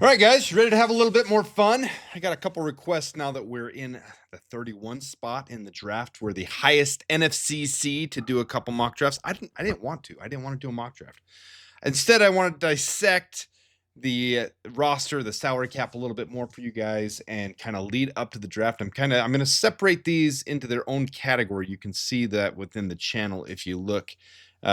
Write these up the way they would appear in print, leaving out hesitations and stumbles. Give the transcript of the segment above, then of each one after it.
All right, guys, you ready to have a little bit more fun? I got a couple requests now that we're in the 31 spot in the draft. We're the highest NFCC to do a couple mock drafts. I didn't want to. I didn't want to do a mock draft. Instead, I want to dissect the roster, the salary cap a little bit more for you guys and kind of lead up to the draft. I'm going to separate these into their own category. You can see that within the channel if you look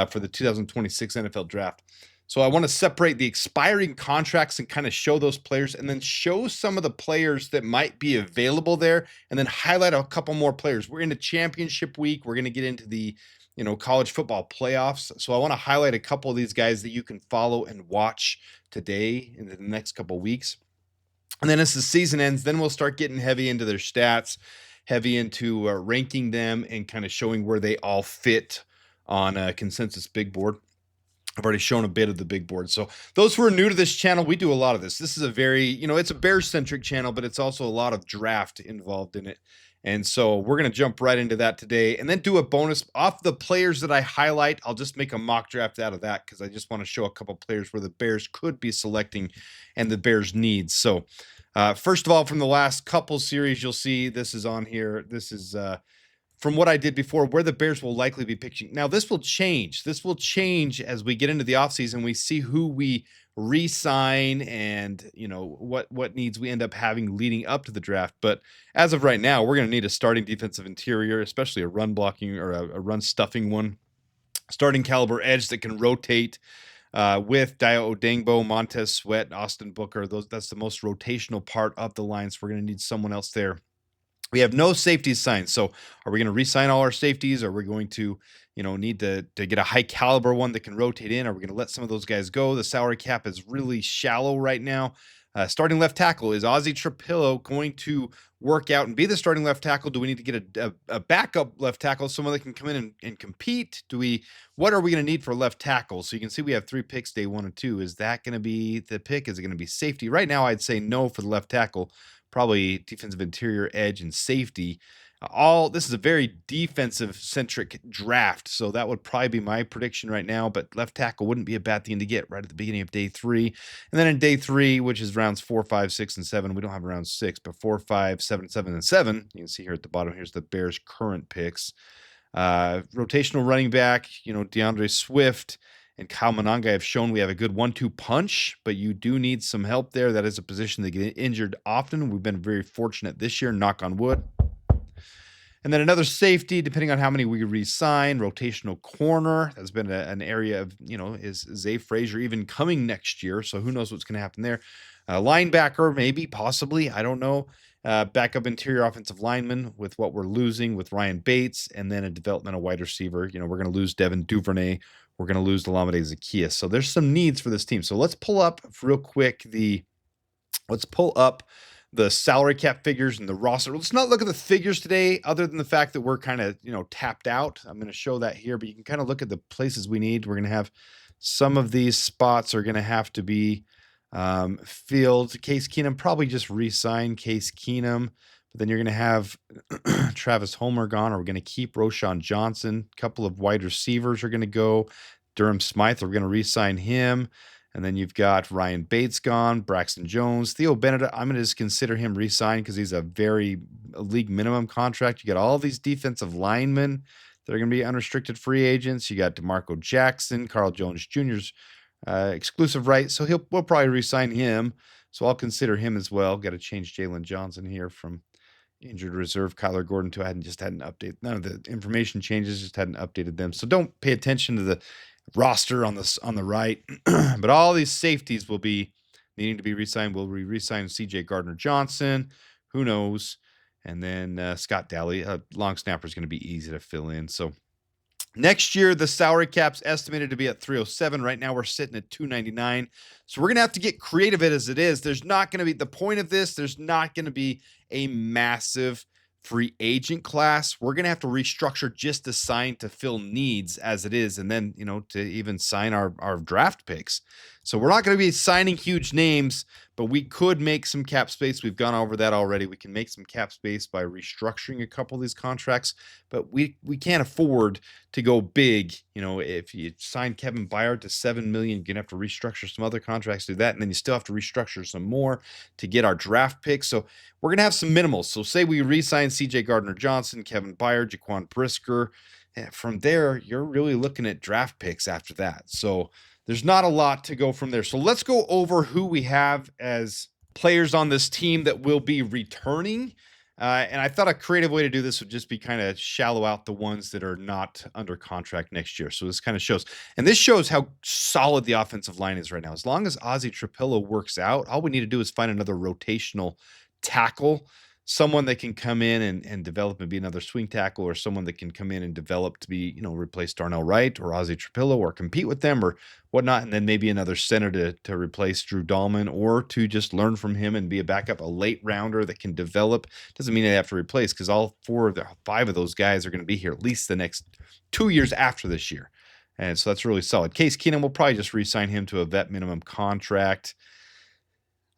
for the 2026 NFL draft. So I want to separate the expiring contracts and kind of show those players and then show some of the players that might be available there and then highlight a couple more players. We're in a championship week. We're going to get into the college football playoffs. So I want to highlight a couple of these guys that you can follow and watch today in the next couple of weeks. And then as the season ends, then we'll start getting heavy into their stats, heavy into ranking them and kind of showing where they all fit on a consensus big board. I've already shown a bit of the big board. So those who are new to this channel, we do a lot of this. This is a very, it's a Bears-centric channel, but it's also a lot of draft involved in it. And so we're going to jump right into that today and then do a bonus off the players that I highlight. I'll just make a mock draft out of that because I just want to show a couple players where the Bears could be selecting and the Bears needs. So first of all, from the last couple series, you'll see this is on here. This is from what I did before, where the Bears will likely be pitching. Now, this will change. This will change as we get into the offseason. We see who we re-sign and, what needs we end up having leading up to the draft. But as of right now, we're going to need a starting defensive interior, especially a run blocking or a run stuffing one. Starting caliber edge that can rotate with Dio Odengbo, Montez Sweat, Austin Booker. That's the most rotational part of the line. So we're going to need someone else there. We have no safeties signed. So are we going to re-sign all our safeties? Are we going to, need to get a high caliber one that can rotate in? Are we going to let some of those guys go? The salary cap is really shallow right now. Starting left tackle, is Ozzie Trapillo going to work out and be the starting left tackle? Do we need to get a backup left tackle, someone that can come in and compete? What are we going to need for left tackle? So you can see we have 3 picks day 1 and 2. Is that going to be the pick? Is it going to be safety? Right now, I'd say no for the left tackle. Probably defensive interior, edge, and safety. This is a very defensive-centric draft, so that would probably be my prediction right now, but left tackle wouldn't be a bad thing to get right at the beginning of day 3. And then in day 3, which is rounds 4, 5, 6, and 7, we don't have round 6, but 4, 5, 7, 7, and 7, you can see here at the bottom, here's the Bears' current picks. Rotational running back, DeAndre Swift and Kyle Monangai have shown we have a good 1-2 punch, but you do need some help there. That is a position that get injured often. We've been very fortunate this year, knock on wood. And then another safety, depending on how many we re-sign. Rotational corner, that's been an area of, is Zay Frazier even coming next year? So who knows what's going to happen there. Linebacker, maybe, possibly, I don't know. Backup interior offensive lineman with what we're losing with Ryan Bates, and then a developmental wide receiver. We're going to lose Devin Duvernay. We're going to lose Delamade Zaccheaus. So there's some needs for this team. So let's pull up real quick the salary cap figures and the roster. Let's not look at the figures today other than the fact that we're kind of, tapped out. I'm going to show that here, but you can kind of look at the places we need. We're going to have some of these spots are going to have to be filled. Case Keenum, probably just re-sign Case Keenum. But then you're going to have Travis Homer gone. Are we going to keep Roschon Johnson? A couple of wide receivers are going to go. Durham Smythe, we're going to re-sign him. And then you've got Ryan Bates gone, Braxton Jones. Theo Bennett, I'm going to just consider him re-signed because he's a very league minimum contract. You got all these defensive linemen that are going to be unrestricted free agents. You got DeMarco Jackson, Carl Jones Jr.'s exclusive right. So we'll probably re-sign him. So I'll consider him as well. Got to change Jalen Johnson here from injured reserve Kyler Gordon to I hadn't updated. None of the information changes, just hadn't updated them. So don't pay attention to the roster on the right. But all these safeties will be needing to be re-signed. Will we re-sign CJ Gardner-Johnson? Who knows? And then Scott Daly, long snapper, is going to be easy to fill in. So next year, the salary cap's estimated to be at 307. Right now, we're sitting at 299. So we're going to have to get creative as it is. There's not going to be, the point of this, there's not going to be a massive free agent class. We're going to have to restructure just to sign to fill needs as it is. And then, to even sign our draft picks. So we're not going to be signing huge names, but we could make some cap space. We've gone over that already. We can make some cap space by restructuring a couple of these contracts, but we can't afford to go big. You know, if you sign Kevin Byard to $7 million, you're gonna have to restructure some other contracts to do that, and then you still have to restructure some more to get our draft picks. So we're gonna have some minimals. So say we re-sign C.J. Gardner-Johnson, Kevin Byard, Jaquan Brisker. From there, you're really looking at draft picks after that. So there's not a lot to go from there. So let's go over who we have as players on this team that will be returning. And I thought a creative way to do this would just be kind of shallow out the ones that are not under contract next year. So this kind of shows, and this shows how solid the offensive line is right now. As long as Ozzie Trapillo works out, all we need to do is find another rotational tackle, someone that can come in and develop and be another swing tackle, or someone that can come in and develop to be, replace Darnell Wright or Ozzie Trapillo or compete with them or whatnot. And then maybe another center to replace Drew Dahlman, or to just learn from him and be a backup, a late rounder that can develop. Doesn't mean they have to replace, because all five of those guys are going to be here at least the next 2 years after this year. And so that's really solid. Case Keenum, will probably just re-sign him to a vet minimum contract.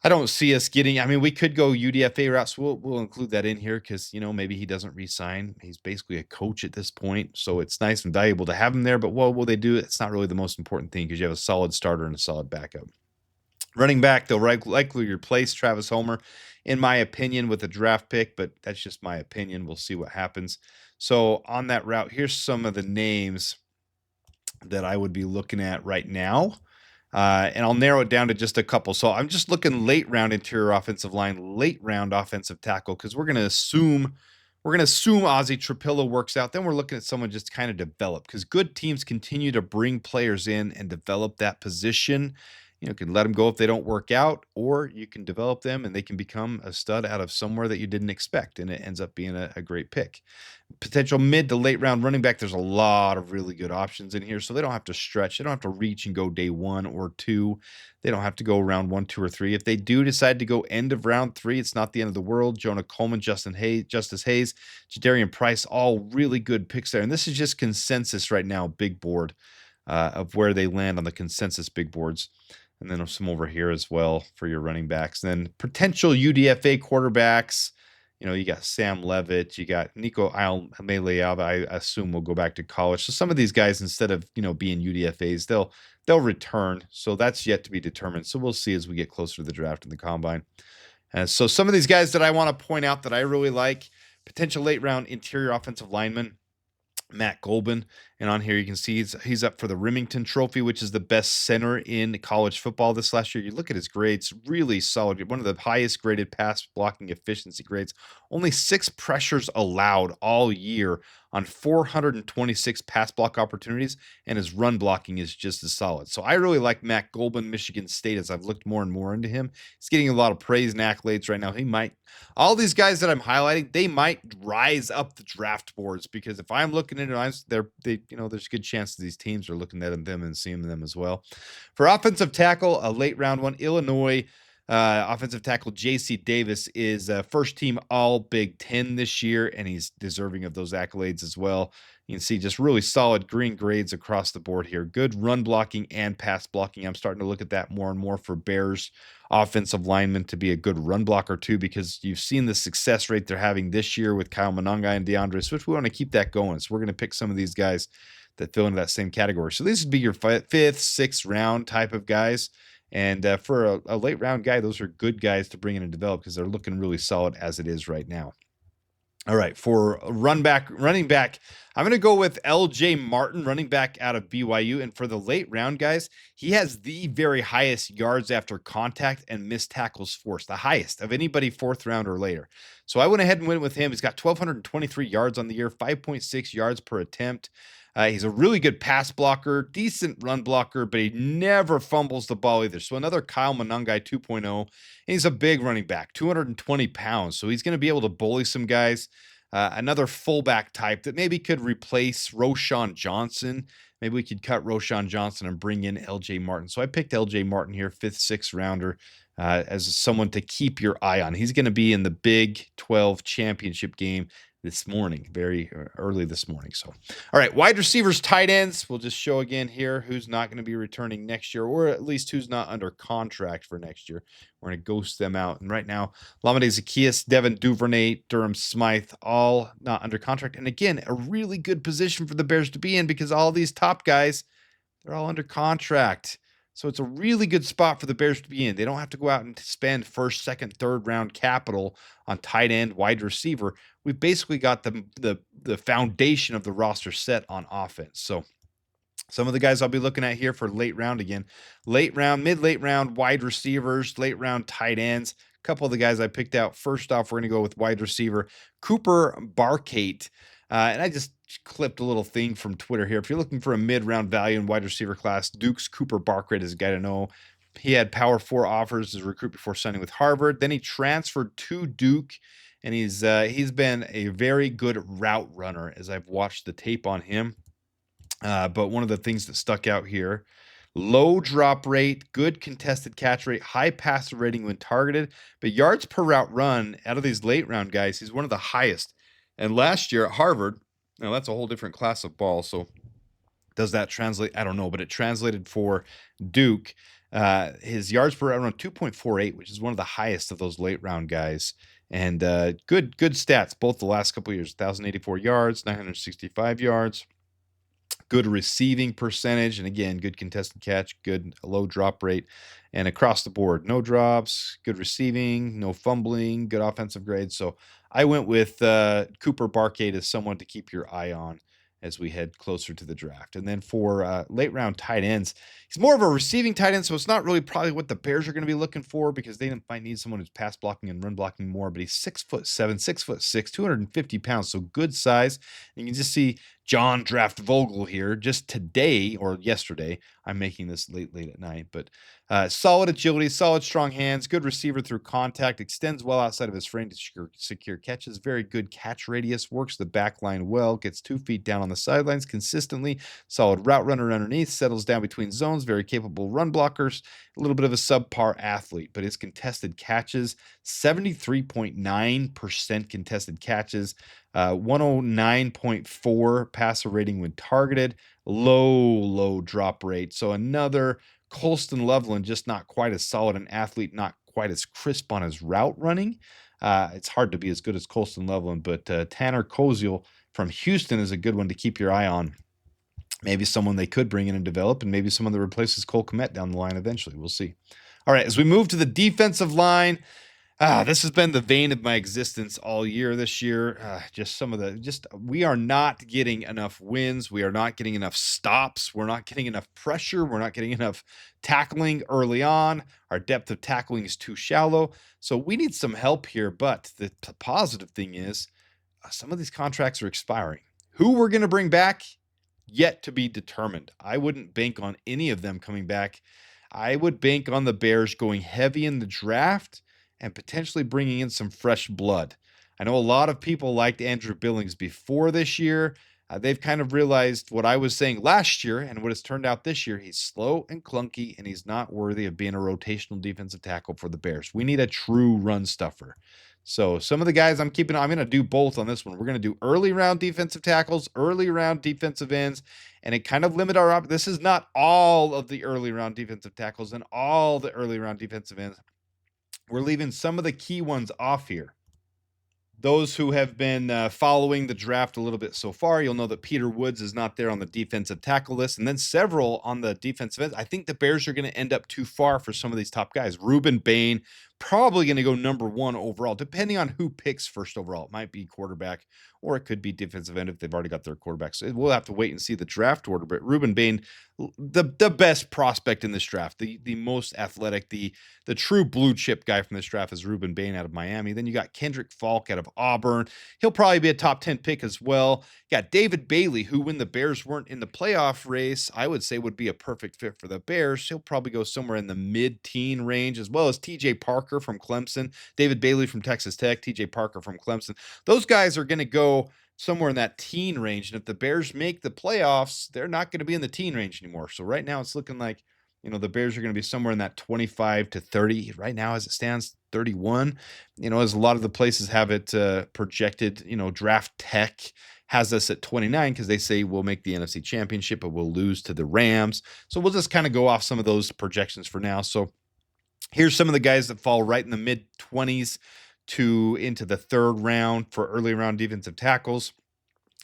I don't see us getting, we could go UDFA route, so we'll include that in here because, maybe he doesn't re-sign. He's basically a coach at this point, so it's nice and valuable to have him there, but what will they do? It's not really the most important thing because you have a solid starter and a solid backup. Running back, they'll likely replace Travis Homer, in my opinion, with a draft pick, but that's just my opinion. We'll see what happens. So on that route, here's some of the names that I would be looking at right now. And I'll narrow it down to just a couple. So I'm just looking late round interior offensive line, late round offensive tackle, because we're going to assume Ozzie Trapillo works out. Then we're looking at someone just kind of develop, because good teams continue to bring players in and develop that position. You can let them go if they don't work out, or you can develop them and they can become a stud out of somewhere that you didn't expect, and it ends up being a great pick. Potential mid to late round running back, there's a lot of really good options in here, so they don't have to stretch. They don't have to reach and go day 1 or 2. They don't have to go round 1, 2, or 3. If they do decide to go end of round 3, it's not the end of the world. Jonah Coleman, Justice Hayes, Jadarian Price, all really good picks there. And this is just consensus right now, big board, of where they land on the consensus big boards. And then some over here as well for your running backs. And then potential UDFA quarterbacks. You got Sam Levitt, you got Nico Ameleava, I assume will go back to college. So some of these guys, instead of being UDFAs, they'll return. So that's yet to be determined. So we'll see as we get closer to the draft and the combine. And so some of these guys that I want to point out that I really like, potential late round interior offensive lineman, Matt Golban. And on here you can see he's up for the Remington Trophy, which is the best center in college football this last year. You look at his grades, really solid. One of the highest graded pass blocking efficiency grades. Only 6 pressures allowed all year on 426 pass block opportunities, and his run blocking is just as solid. So I really like Matt Golban, Michigan State, as I've looked more and more into him. He's getting a lot of praise and accolades right now. All these guys that I'm highlighting, they might rise up the draft boards, because if I'm looking into them, there's a good chance that these teams are looking at them and seeing them as well. For offensive tackle, a late round one, Illinois offensive tackle J.C. Davis is first team all Big Ten this year, and he's deserving of those accolades as well. You can see just really solid green grades across the board here. Good run blocking and pass blocking. I'm starting to look at that more and more for Bears offensive linemen to be a good run blocker too, because you've seen the success rate they're having this year with Kyle Monangai and DeAndre Swift. We want to keep that going. So we're going to pick some of these guys that fill into that same category. So these would be your 5th, 6th round type of guys. And for a late round guy, those are good guys to bring in and develop, because they're looking really solid as it is right now. All right, for running back, I'm going to go with LJ Martin, running back out of BYU. And for the late round guys, he has the very highest yards after contact and missed tackles forced, the highest of anybody 4th round or later. So I went ahead and went with him. He's got 1,223 yards on the year, 5.6 yards per attempt. He's a really good pass blocker, decent run blocker, but he never fumbles the ball either. So another Kyle Monangai 2.0. And he's a big running back, 220 pounds. So he's going to be able to bully some guys. Another fullback type that maybe could replace Roschon Johnson. Maybe we could cut Roschon Johnson and bring in LJ Martin. So I picked LJ Martin here, 5th, 6th rounder, as someone to keep your eye on. He's going to be in the Big 12 championship game this morning, very early this morning. So, all right, wide receivers, tight ends. We'll just show again here who's not going to be returning next year, or at least who's not under contract for next year. We're going to ghost them out. And right now, Lamade Zaccheaus, Devin Duvernay, Durham Smythe, all not under contract. And again, a really good position for the Bears to be in because all these top guys, they're all under contract. So it's a really good spot for the Bears to be in. They don't have to go out and spend first, second, third round capital on tight end, wide receiver. We've basically got the foundation of the roster set on offense. So some of the guys I'll be looking at here for late round again, late round, mid-late round wide receivers, late round tight ends. A couple of the guys I picked out. First off, we're going to go with wide receiver Cooper Barkate. And I just clipped a little thing from Twitter here. If you're looking for a mid-round value in wide receiver class, Duke's Cooper Barkate is a guy to know. He had Power 4 offers as a recruit before signing with Harvard. Then he transferred to Duke, and he's been a very good route runner as I've watched the tape on him. But one of the things that stuck out here, low drop rate, good contested catch rate, high passer rating when targeted, but yards per route run out of these late round guys, he's one of the highest. And last year at Harvard, now that's a whole different class of ball. So does that translate? I don't know, but it translated for Duke. His yards per route run 2.48, which is one of the highest of those late round guys. And good stats both the last couple of years. 1,084 yards, 965 yards. Good receiving percentage, and again, good contested catch, good low drop rate, and across the board, no drops, good receiving, no fumbling, good offensive grades. So I went with Cooper Barkate as someone to keep your eye on as we head closer to the draft. And then for late round tight ends, he's more of a receiving tight end, so it's not really probably what the Bears are going to be looking for because they might need someone who's pass blocking and run blocking more. But he's 6'7", 6'6", 250 pounds, so good size. And you can just see John Draft Vogel here just today or yesterday. I'm making this late at night, but solid agility, solid strong hands, good receiver through contact, extends well outside of his frame to secure catches, very good catch radius, works the back line well, gets 2 feet down on the sidelines consistently, solid route runner underneath, settles down between zones, very capable run blockers, a little bit of a subpar athlete, but his contested catches, 73.9% contested catches, 109.4 passer rating when targeted, low drop rate. So another Colston Loveland, just not quite as solid an athlete, not quite as crisp on his route running. It's hard to be as good as Colston Loveland, but Tanner Koziel from Houston is a good one to keep your eye on. Maybe someone they could bring in and develop, and maybe someone that replaces Cole Kmet down the line eventually. We'll see. All right, as we move to the defensive line, this has been the vein of my existence all year this year. We are not getting enough wins. We are not getting enough stops. We're not getting enough pressure. We're not getting enough tackling early on. Our depth of tackling is too shallow. So we need some help here. But the positive thing is some of these contracts are expiring. Who we're going to bring back, yet to be determined. I wouldn't bank on any of them coming back. I would bank on the Bears going heavy in the draft and potentially bringing in some fresh blood. I know a lot of people liked Andrew Billings before this year. They've kind of realized what I was saying last year and what has turned out this year. He's slow and clunky, and he's not worthy of being a rotational defensive tackle for the Bears. We need a true run stuffer. So some of the guys I'm going to do both on this one. We're going to do early round defensive tackles, early round defensive ends, and it kind of limit our this is not all of the early round defensive tackles and all the early round defensive ends. We're leaving some of the key ones off here. Those who have been following the draft a little bit so far, you'll know that Peter Woods is not there on the defensive tackle list, and then several on the defensive ends. I think the Bears are going to end up too far for some of these top guys. Reuben Bain, probably going to go number 1 overall, depending on who picks first overall. It might be quarterback, or it could be defensive end if they've already got their quarterback. So we'll have to wait and see the draft order. But Reuben Bain, the best prospect in this draft, the most athletic, the true blue chip guy from this draft is Reuben Bain out of Miami. Then you got Kendrick Falk out of Auburn. He'll probably be a top 10 pick as well. You got David Bailey, who when the Bears weren't in the playoff race, I would say would be a perfect fit for the Bears. He'll probably go somewhere in the mid-teen range, as well as TJ Parker from Clemson, David Bailey from Texas Tech, TJ Parker from Clemson. Those guys are going to go somewhere in that teen range. And if the Bears make the playoffs, they're not going to be in the teen range anymore. So right now it's looking like The Bears are going to be somewhere in that 25 to 30 right now as it stands, 31. As a lot of the places have it projected, Draft Tech has us at 29 because they say we'll make the NFC Championship, but we'll lose to the Rams. So we'll just kind of go off some of those projections for now. So here's some of the guys that fall right in the mid 20s to into the third round for early round defensive tackles.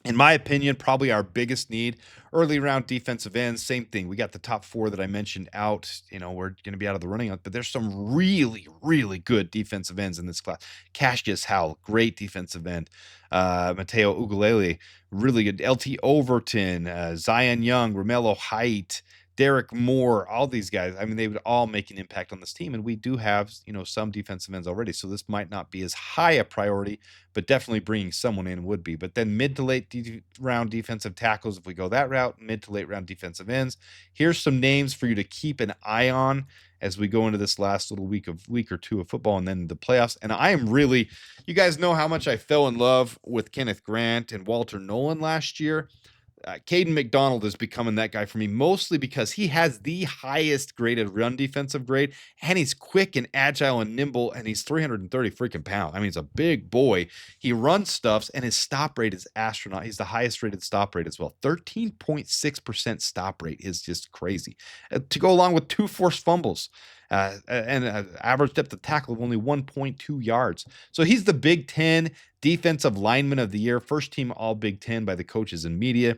In my opinion, probably our biggest need, early round defensive ends. Same thing. We got the top four that I mentioned out. We're going to be out of the running, but there's some really, really good defensive ends in this class. Cassius Howell, great defensive end. Mateo Ugalele, really good. LT Overton, Zion Young, Romello Height, Derek Moore, all these guys. I mean, they would all make an impact on this team. And we do have, some defensive ends already. So this might not be as high a priority, but definitely bringing someone in would be. But then mid to late round defensive tackles, if we go that route, mid to late round defensive ends. Here's some names for you to keep an eye on as we go into this last little week or two of football and then the playoffs. And I am really, you guys know how much I fell in love with Kenneth Grant and Walter Nolan last year. Caden McDonald is becoming that guy for me, mostly because he has the highest graded run defensive grade, and he's quick and agile and nimble, and he's 330 freaking pounds. I mean, he's a big boy. He runs stuffs, and his stop rate is astronaut. He's the highest rated stop rate as well. 13.6% stop rate is just crazy. To go along with 2 forced fumbles. And an average depth of tackle of only 1.2 yards. So he's the Big Ten Defensive Lineman of the Year, first team All Big Ten by the coaches and media.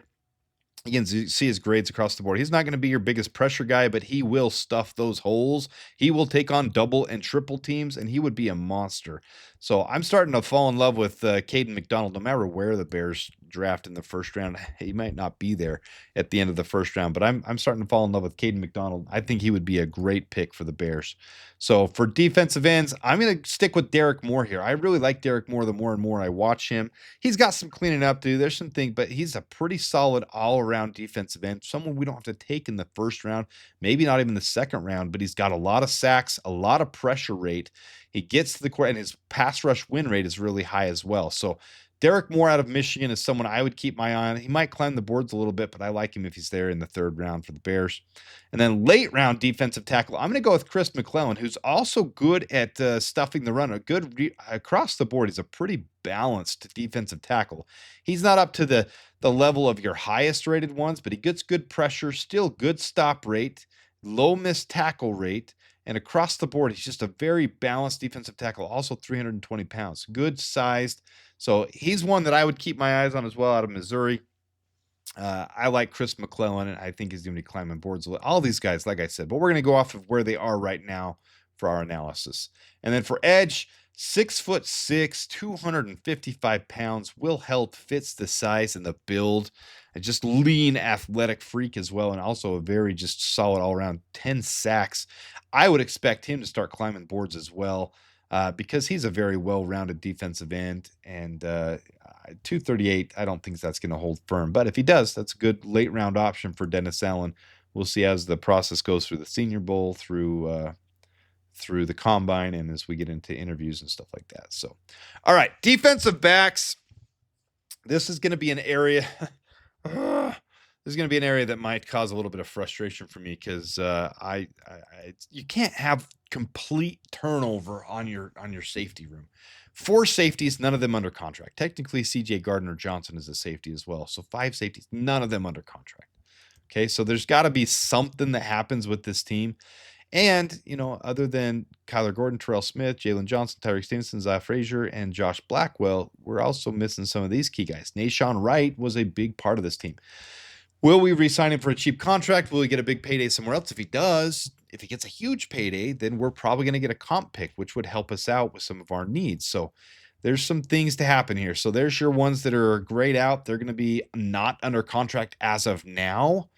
You can see his grades across the board. He's not going to be your biggest pressure guy, but he will stuff those holes. He will take on double and triple teams, and he would be a monster. So I'm starting to fall in love with Caden McDonald, no matter where the Bears draft in the first round. He might not be there at the end of the first round, but I'm starting to fall in love with Caden McDonald. I think he would be a great pick for the Bears. So for defensive ends, I'm going to stick with Derek Moore here. I really like Derek Moore the more and more I watch him. He's got some cleaning up to do. There's some things, but he's a pretty solid all-around defensive end. Someone we don't have to take in the first round, maybe not even the second round, but he's got a lot of sacks, a lot of pressure rate. He gets to the court, and his pass rush win rate is really high as well. So Derek Moore out of Michigan is someone I would keep my eye on. He might climb the boards a little bit, but I like him if he's there in the third round for the Bears. And then late round defensive tackle, I'm going to go with Chris McClellan, who's also good at stuffing the run. Across the board. He's a pretty balanced defensive tackle. He's not up to the level of your highest rated ones, but he gets good pressure, still good stop rate, low missed tackle rate. And across the board, he's just a very balanced defensive tackle, also 320 pounds, good sized. So he's one that I would keep my eyes on as well out of Missouri. I like Chris McClellan, and I think he's going to be climbing boards. All these guys, like I said, but we're going to go off of where they are right now for our analysis. And then for edge, 6'6", 255 pounds. Will Held fits the size and the build. And just lean athletic freak as well, and also a very just solid all-around 10 sacks. I would expect him to start climbing boards as well because he's a very well-rounded defensive end. And 238, I don't think that's going to hold firm. But if he does, that's a good late-round option for Dennis Allen. We'll see as the process goes through the Senior Bowl, through the Combine, and as we get into interviews and stuff like that. So, all right, defensive backs. This is going to be an area... this is going to be an area that might cause a little bit of frustration for me because you can't have complete turnover on your safety room. 4 safeties, none of them under contract. Technically, C.J. Gardner-Johnson is a safety as well. So 5 safeties, none of them under contract. Okay, so there's got to be something that happens with this team. And, other than Kyler Gordon, Terrell Smith, Jalen Johnson, Tyreek Stevenson, Zach Frazier, and Josh Blackwell, we're also missing some of these key guys. Nashawn Wright was a big part of this team. Will we re-sign him for a cheap contract? Will he get a big payday somewhere else? If he does, if he gets a huge payday, then we're probably going to get a comp pick, which would help us out with some of our needs. So there's some things to happen here. So there's your ones that are grayed out. They're going to be not under contract as of now.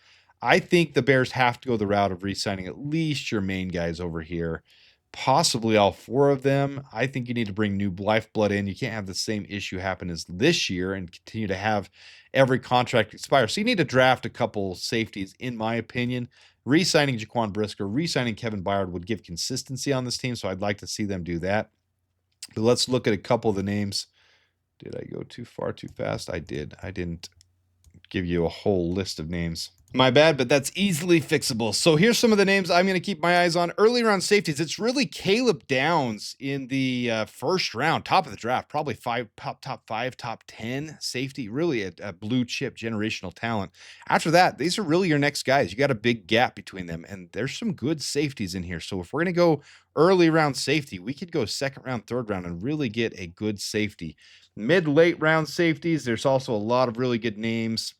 I think the Bears have to go the route of re-signing at least your main guys over here, possibly all 4 of them. I think you need to bring new lifeblood in. You can't have the same issue happen as this year and continue to have every contract expire. So you need to draft a couple safeties, in my opinion. Re-signing Jaquan Brisker, re-signing Kevin Byard would give consistency on this team, so I'd like to see them do that. But let's look at a couple of the names. Did I go too far too fast? I did. I didn't give you a whole list of names. My bad, but that's easily fixable. So here's some of the names I'm going to keep my eyes on. Early round safeties, it's really Caleb Downs in the first round, top of the draft, probably top five, top 10 safety, really a blue chip generational talent. After that, these are really your next guys. You got a big gap between them, and there's some good safeties in here. So if we're going to go early round safety, we could go second round, third round, and really get a good safety. Mid late round safeties, there's also a lot of really good names.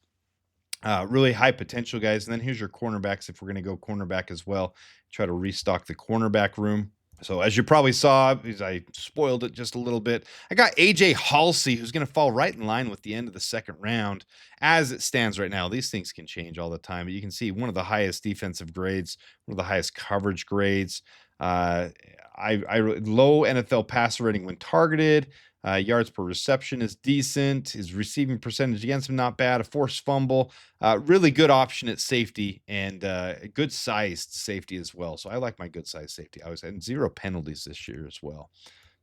Really high potential guys. And then here's your cornerbacks. If we're going to go cornerback as well, try to restock the cornerback room. So as you probably saw, because I spoiled it just a little bit, I got AJ Halsey, who's going to fall right in line with the end of the second round as it stands right now. These things can change all the time, but you can see one of the highest defensive grades, one of the highest coverage grades. I low NFL passer rating when targeted. Yards per reception is decent. His receiving percentage against him, not bad. A forced fumble. Really good option at safety and a good sized safety as well. So I like my good sized safety. I was had 0 penalties this year as well.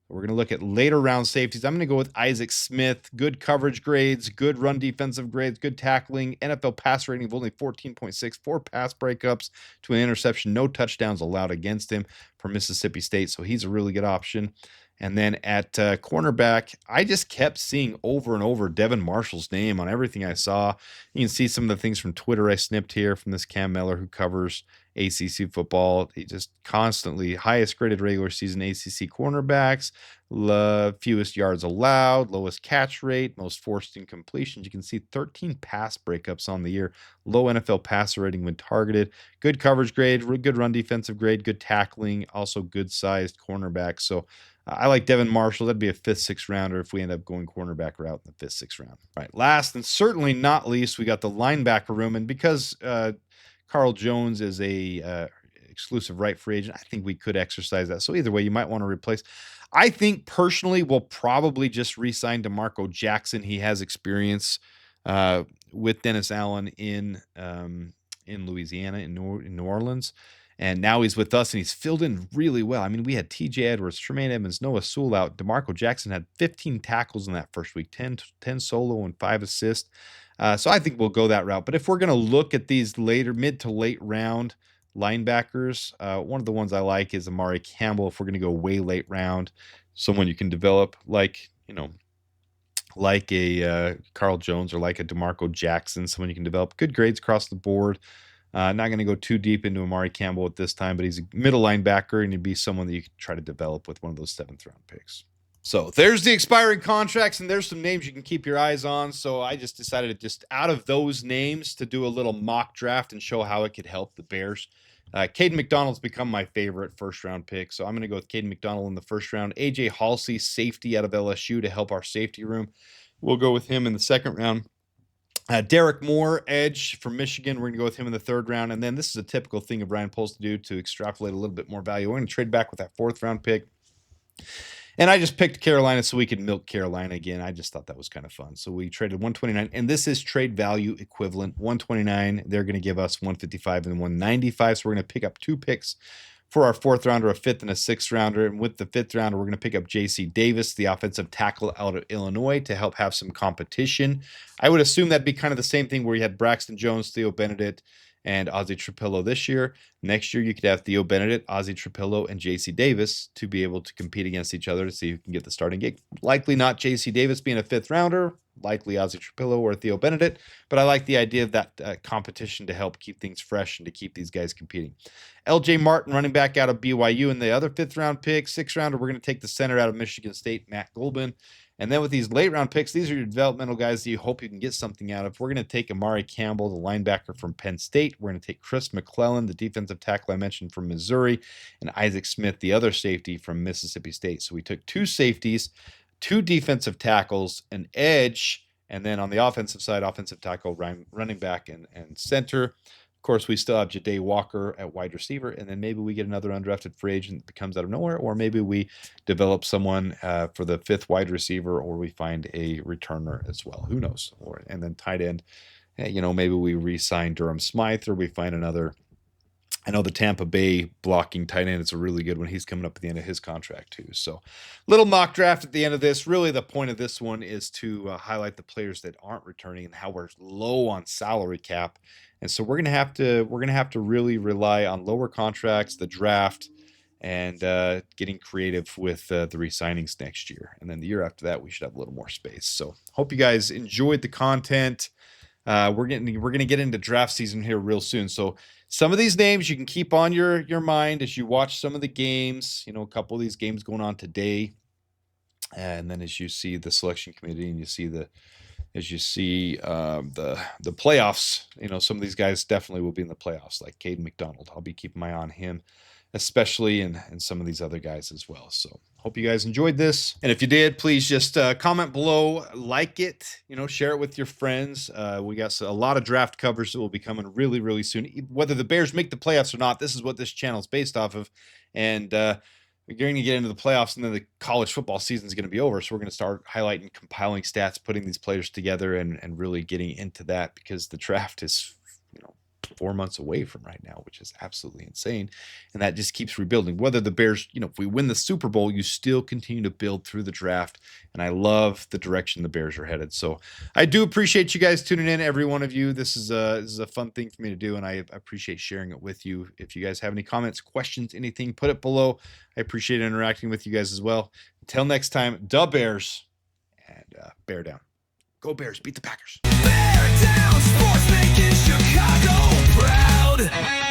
We're going to look at later round safeties. I'm going to go with Isaac Smith. Good coverage grades, good run defensive grades, good tackling. NFL pass rating of only 14.6, 4 pass breakups to an interception, no touchdowns allowed against him for Mississippi State. So he's a really good option. And then at cornerback, I just kept seeing over and over Devin Marshall's name on everything I saw. You can see some of the things from Twitter I snipped here from this Cam Miller who covers ACC football. He just constantly highest graded regular season ACC cornerbacks, fewest yards allowed, lowest catch rate, most forced incompletions. You can see 13 pass breakups on the year, low NFL passer rating when targeted, good coverage grade, good run defensive grade, good tackling, also good sized cornerback. So I like Devin Marshall. That'd be a 5th, 6th rounder if we end up going cornerback route in the 5th, 6th round. All right. Last and certainly not least, we got the linebacker room. And because Carl Jones is a exclusive right free agent, I think we could exercise that. So either way, you might want to replace. I think personally we'll probably just re-sign DeMarco Jackson. He has experience with Dennis Allen in Louisiana, in New Orleans. And now he's with us, and he's filled in really well. I mean, we had TJ Edwards, Tremaine Edmonds, Noah Sewell out. DeMarco Jackson had 15 tackles in that first week, 10 solo and 5 assists. So I think we'll go that route. But if we're going to look at these mid to late round linebackers, one of the ones I like is Amari Campbell. If we're going to go way late round, someone you can develop like a Carl Jones or like a DeMarco Jackson, someone you can develop. Good grades across the board. Not going to go too deep into Amari Campbell at this time, but he's a middle linebacker, and he'd be someone that you could try to develop with one of those 7th round picks. So there's the expiring contracts, and there's some names you can keep your eyes on. So I just decided to just out of those names to do a little mock draft and show how it could help the Bears. Caden McDonald's become my favorite 1st round pick. So I'm going to go with Caden McDonald in the 1st round. AJ Halsey, safety out of LSU to help our safety room. We'll go with him in the 2nd round. Derek Moore, edge from Michigan. We're going to go with him in the 3rd round. And then this is a typical thing of Ryan Poles to do to extrapolate a little bit more value. We're going to trade back with that 4th round pick. And I just picked Carolina so we could milk Carolina again. I just thought that was kind of fun. So we traded 129, and this is trade value equivalent. 129, they're going to give us 155 and 195. So we're going to pick up 2 picks for our 4th rounder, a 5th and a 6th rounder. And with the 5th rounder, we're going to pick up J.C. Davis, the offensive tackle out of Illinois, to help have some competition. I would assume that'd be kind of the same thing where you had Braxton Jones, Theo Benedict, and Ozzie Trapillo this year. Next year, you could have Theo Benedict, Ozzie Trapillo, and J.C. Davis to be able to compete against each other to see who can get the starting gig. Likely not J.C. Davis being a 5th rounder, likely Ozzie Trapillo or Theo Benedict, but I like the idea of that competition to help keep things fresh and to keep these guys competing. L.J. Martin, running back out of BYU, and the other 5th round pick. 6th rounder, we're going to take the center out of Michigan State, Matt Golban. And then with these late round picks, these are your developmental guys that you hope you can get something out of. We're going to take Amari Campbell, the linebacker from Penn State. We're going to take Chris McClellan, the defensive tackle I mentioned from Missouri, and Isaac Smith, the other safety from Mississippi State. So we took 2 safeties, 2 defensive tackles, an edge, and then on the offensive side, offensive tackle, running back, and center. Of course, we still have Ja'Day Walker at wide receiver, and then maybe we get another undrafted free agent that comes out of nowhere, or maybe we develop someone for the 5th wide receiver, or we find a returner as well. Who knows? And then tight end, maybe we re-sign Durham Smythe, or we find another I know the Tampa Bay blocking tight end is a really good one. He's coming up at the end of his contract too. So, little mock draft at the end of this. Really, the point of this one is to highlight the players that aren't returning and how we're low on salary cap. And so we're gonna have to really rely on lower contracts, the draft, and getting creative with the re-signings next year. And then the year after that, we should have a little more space. So, hope you guys enjoyed the content. We're gonna get into draft season here real soon. So some of these names you can keep on your mind as you watch some of the games. You know, a couple of these games going on today, and then as you see the selection committee and you see the playoffs. You know, some of these guys definitely will be in the playoffs, like Caden McDonald. I'll be keeping my eye on him, especially, and some of these other guys as well. So hope you guys enjoyed this. And if you did, please just comment below, like it, you know, share it with your friends. We got a lot of draft covers that will be coming really, really soon. Whether the Bears make the playoffs or not, this is what this channel is based off of. And we're going to get into the playoffs, and then the college football season is going to be over. So we're going to start highlighting, compiling stats, putting these players together, and really getting into that, because the draft is, you know, 4 months away from right now, which is absolutely insane. And that just keeps rebuilding. Whether the Bears, you know, if we win the Super Bowl, you still continue to build through the draft. And I love the direction the Bears are headed. So I do appreciate you guys tuning in, every one of you. This is a fun thing for me to do, and I appreciate sharing it with you. If you guys have any comments, questions, anything, put it below. I appreciate interacting with you guys as well. Until next time, da Bears, and bear down. Go Bears, beat the Packers. Bear down, sports making Chicago proud.